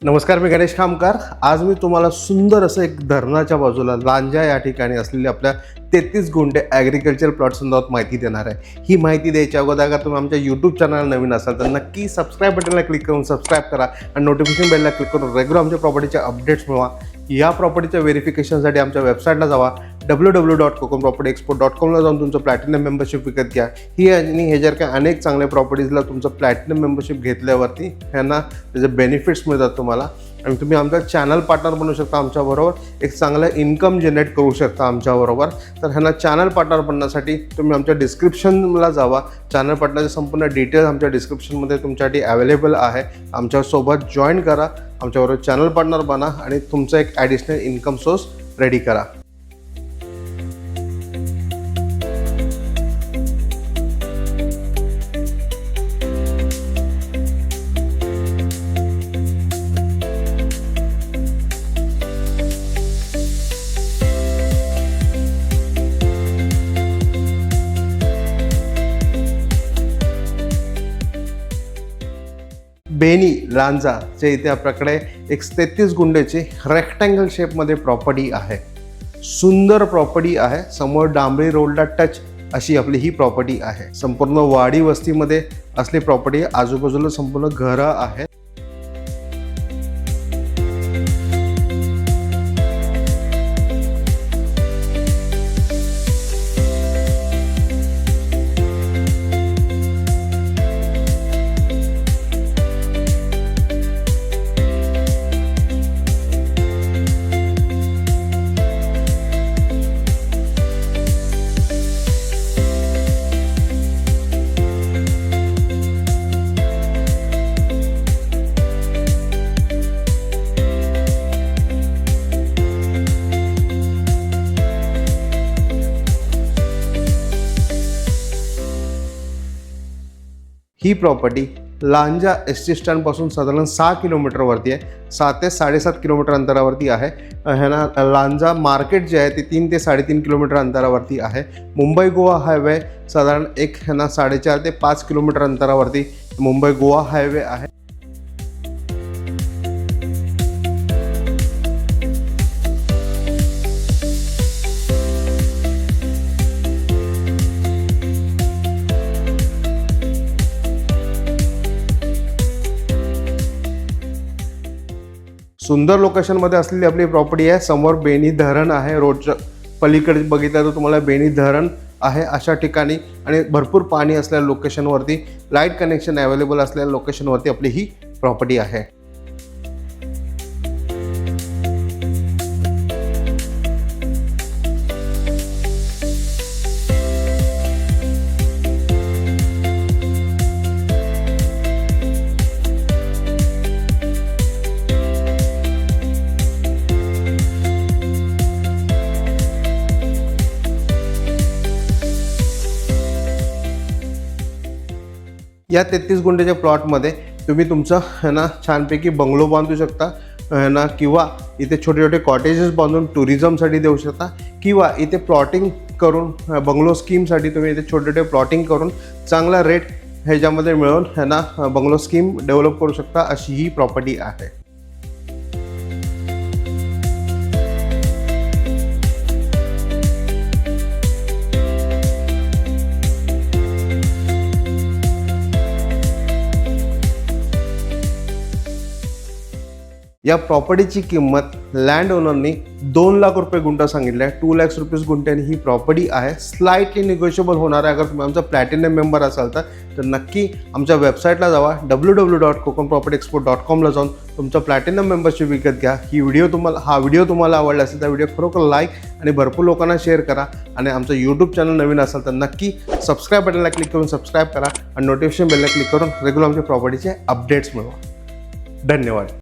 नमस्कार, मी गणेश खामकर। आज मी तुम्हाला सुंदर असं एक धरणाच्या बाजूला लांजा या ठिकाणी असलेली आपल्या 33 गुंठे ॲग्रिकल्चर प्लॉट संदर्भात माहिती देणार आहे। ही माहिती द्यायच्या अगोदर अगर तुम्ही आमच्या यूट्यूब चॅनल नवीन असाल तर नक्की सबस्क्राईब बटनला क्लिक करून सबस्क्राईब करा आणि नोटिफिकेशन बेलला क्लिक करून रेग्युलर आमच्या प्रॉपर्टीचे अपडेट्स मिळवा। या प्रॉपर्टीच्या व्हेरिफिकेशनसाठी आमच्या वेबसाईटला जावा, www.kokonpropertyexport.com ला जाऊन तुमचं प्लॅटिनम मेंबरशिप विकत घ्या। ही आणि हे जर काही अनेक चांगल्या प्रॉपर्टीजला तुमचं प्लॅटिनम मेंबरशिप घेतल्यावरती ह्यांना त्याचे बेनिफिट्स मिळतात तुम्हाला आणि तुम्ही आमचा चॅनल पार्टनर बनू शकता आमच्याबरोबर, एक चांगला इन्कम जनरेट करू शकता आमच्याबरोबर। तर ह्यांना चॅनल पार्टनर बनण्यासाठी तुम्ही आमच्या डिस्क्रिप्शनला जावा। चॅनल पार्टनरचे संपूर्ण डिटेल्स आमच्या डिस्क्रिप्शनमध्ये तुमच्यासाठी अवेलेबल आहे। आमच्यासोबत जॉईन करा, आमच्याबरोबर चॅनल पार्टनर बना आणि तुमचा एक ॲडिशनल इन्कम सोर्स रेडी करा। बेनी लांजा जे इथे आपल्याकडे एक 33 गुंठेची रेक्टँगल शेपमध्ये प्रॉपर्टी आहे। सुंदर प्रॉपर्टी आहे। समोर डांबरी रोडला टच अशी आपली ही प्रॉपर्टी आहे। संपूर्ण वाडी वस्तीमध्ये असली प्रॉपर्टी, आजूबाजूला संपूर्ण घरं आहेत। ही प्रॉपर्टी लांजा एस टी स्टँडपासून साधारण 6 किलोमीटरवरती आहे। 7 ते 7.5 किलोमीटर अंतरावरती आहे। ह्यांना लांजा मार्केट जे आहे ते 3 ते 3.5 किलोमीटर अंतरावरती आहे। मुंबई गोवा हायवे साधारण एक ह्यांना 4.5 ते 5 किलोमीटर अंतरावरती मुंबई गोवा हायवे आहे। सुंदर लोकेशनमध्ये असलेली आपली प्रॉपर्टी आहे। समोर बेनी धरण आहे, रोडच्या पलीकडे बघितलं तर तुम्हाला बेनी धरण आहे अशा ठिकाणी आणि भरपूर पाणी असलेल्या लोकेशनवरती, लाईट कनेक्शन अवेलेबल असलेल्या लोकेशनवरती आपली ही प्रॉपर्टी आहे। या 33 गुंठेच्या प्लॉटमध्ये तुम्ही तुमचं ना छानपैकी बंगलो बांधू शकता ना, किंवा इथे छोटे छोटे कॉटेजेस बांधून टुरिझमसाठी देऊ शकता, किंवा इथे प्लॉटिंग करून बंगलो स्कीमसाठी तुम्ही इथे छोटे छोटे प्लॉटिंग करून चांगला रेट ह्याच्यामध्ये मिळवून ह्यांना बंगलो स्कीम डेव्हलप करू शकता अशी ही प्रॉपर्टी आहे। या प्रॉपर्टीची किंमत लँड ओनरनी 2 लाख रुपये गुंठा सांगितलं आहे। 2 लाख रुपीज गुंठ्यानी ही प्रॉपर्टी आहे। स्लाइटली निगोशिएबल होणार आहे। अगर तुम्ही आमचा प्लॅटिनम मेंबर असाल तर नक्की आमच्या वेबसाईटला जावा, www.kokonpropertyexport.com ला जाऊन तुमचं प्लॅटिनम मेंबरशिप विकत घ्या। हा व्हिडिओ तुम्हाला आवडला असेल तर व्हिडिओ खरोखर लाईक आणि भरपूर लोकांना शेअर करा आणि आमचं यूट्यूब चॅनल नवीन असाल तर नक्की सबस्क्राईब बटनला क्लिक करून सबस्क्राईब करा आणि नोटिफिकेशन बेलला क्लिक करून रेग्युलर आमच्या प्रॉपर्टीचे अपडेट्स मिळवा। धन्यवाद।